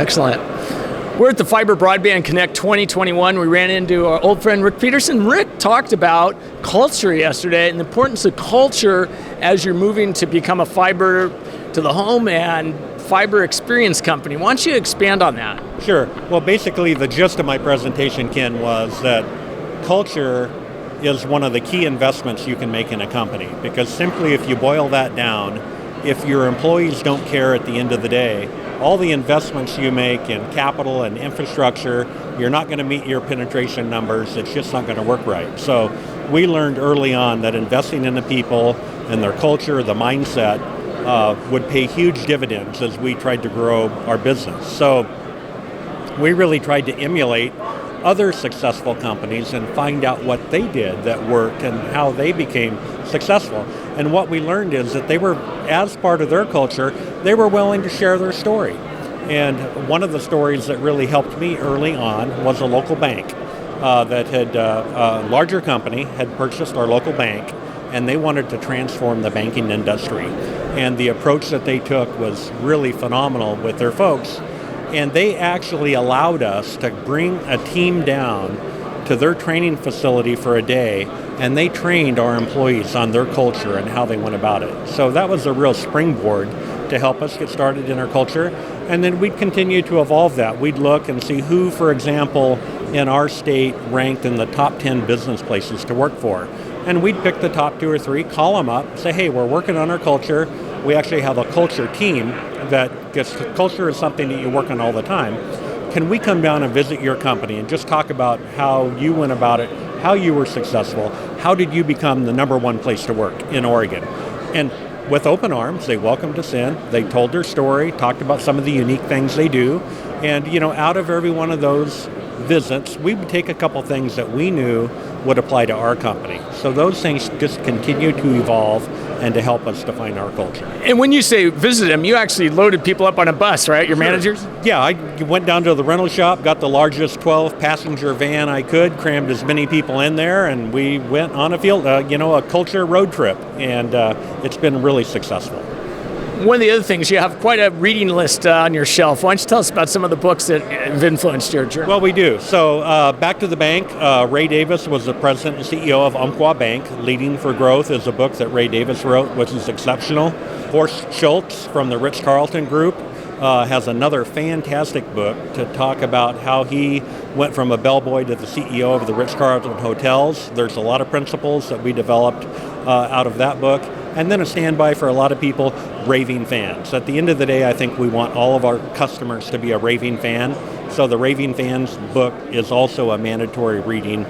Excellent. We're at the Fiber Broadband Connect 2021. We ran into our old friend Rick Peterson. Rick talked about culture yesterday and the importance of culture as you're moving to become a fiber to the home and fiber experience company. Why don't you expand on that? Sure. Well, basically the gist of my presentation, Ken, was that culture is one of the key investments you can make in a company, because simply if you boil that down, if your employees don't care at the end of the day, all the investments you make in capital and infrastructure, you're not going to meet your penetration numbers. It's just not going to work right. So we learned early on that investing in the people and their culture, the mindset, would pay huge dividends as we tried to grow our business. So we really tried to emulate other successful companies and find out what they did that worked and how they became successful. And what we learned is that they were, as part of their culture, they were willing to share their story. And one of the stories that really helped me early on was a local bank that had, a larger company had purchased our local bank, and they wanted to transform the banking industry. And the approach that they took was really phenomenal with their folks. And they actually allowed us to bring a team down to their training facility for a day, and they trained our employees on their culture and how they went about it. So that was a real springboard to help us get started in our culture. And then we'd continue to evolve that. We'd look and see who, for example, in our state ranked in the top 10 business places to work for. And we'd pick the top 2 or 3, call them up, say, hey, we're working on our culture. We actually have a culture team that gets, culture is something that you work on all the time. Can we come down and visit your company and just talk about how you went about it, how you were successful, how did you become the #1 place to work in Oregon? And with open arms, they welcomed us in, they told their story, talked about some of the unique things they do, and out of every one of those visits, we would take a couple things that we knew would apply to our company. So those things just continue to evolve and to help us define our culture. And when you say visit them, you actually loaded people up on a bus, right? Your managers? Yeah, I went down to the rental shop, got the largest 12-passenger van I could, crammed as many people in there, and we went on a culture road trip, and it's been really successful. One of the other things, you have quite a reading list on your shelf. Why don't you tell us about some of the books that have influenced your journey? Well, we do. So back to the bank, Ray Davis was the president and CEO of Umpqua Bank. Leading for Growth is a book that Ray Davis wrote, which is exceptional. Horst Schultz from the Ritz-Carlton Group has another fantastic book to talk about how he went from a bellboy to the CEO of the Ritz-Carlton Hotels. There's a lot of principles that we developed out of that book. And then a standby for a lot of people, raving fans. At the end of the day, I think we want all of our customers to be a raving fan. So the Raving Fans book is also a mandatory reading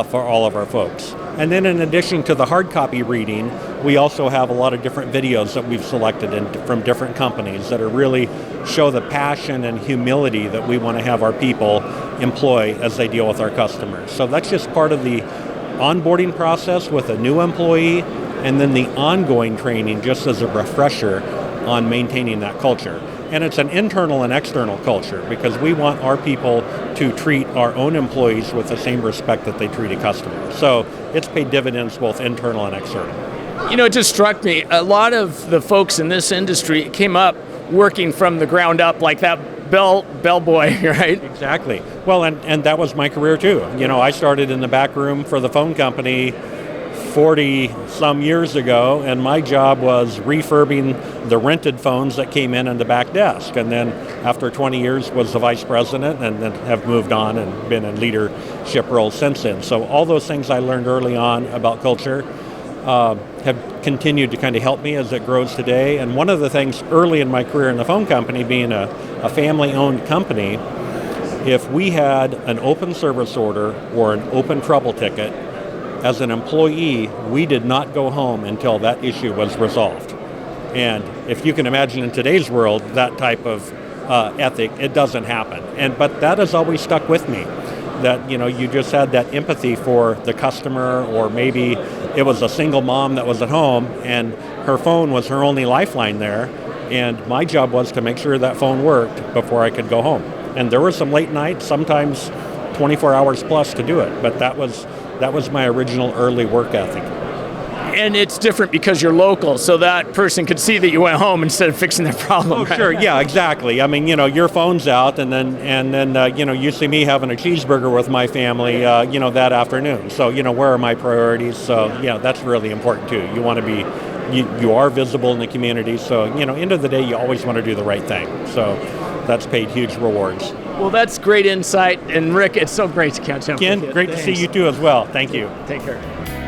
for all of our folks. And then in addition to the hard copy reading, we also have a lot of different videos that we've selected from different companies that are really show the passion and humility that we want to have our people employ as they deal with our customers. So that's just part of the onboarding process with a new employee, and then the ongoing training just as a refresher on maintaining that culture. And it's an internal and external culture because we want our people to treat our own employees with the same respect that they treat a customer. So it's paid dividends both internal and external. It just struck me, a lot of the folks in this industry came up working from the ground up like that bellboy, right? Exactly. Well, and that was my career too. I started in the back room for the phone company 40 some years ago, and my job was refurbing the rented phones that came in the back desk. And then after 20 years was the vice president, and then have moved on and been in leadership roles since then. So all those things I learned early on about culture have continued to kind of help me as it grows today. And one of the things early in my career in the phone company, being a family-owned company, if we had an open service order or an open trouble ticket, as an employee, we did not go home until that issue was resolved. And if you can imagine in today's world, that type of ethic, it doesn't happen. But that has always stuck with me, that you just had that empathy for the customer, or maybe it was a single mom that was at home and her phone was her only lifeline there. And my job was to make sure that phone worked before I could go home. And there were some late nights, sometimes 24 hours plus to do it, but that was my original early work ethic. And it's different because you're local, so that person could see that you went home instead of fixing their problem. Oh, sure, yeah, exactly. I mean, your phone's out, and then you see me having a cheeseburger with my family, that afternoon. So, where are my priorities? So, that's really important too. You want to be, you are visible in the community. So, end of the day, you always want to do the right thing. So, that's paid huge rewards. Well, that's great insight. And Rick, it's so great to catch up Ken, with you. great to see you too as well. Thank you. Take care.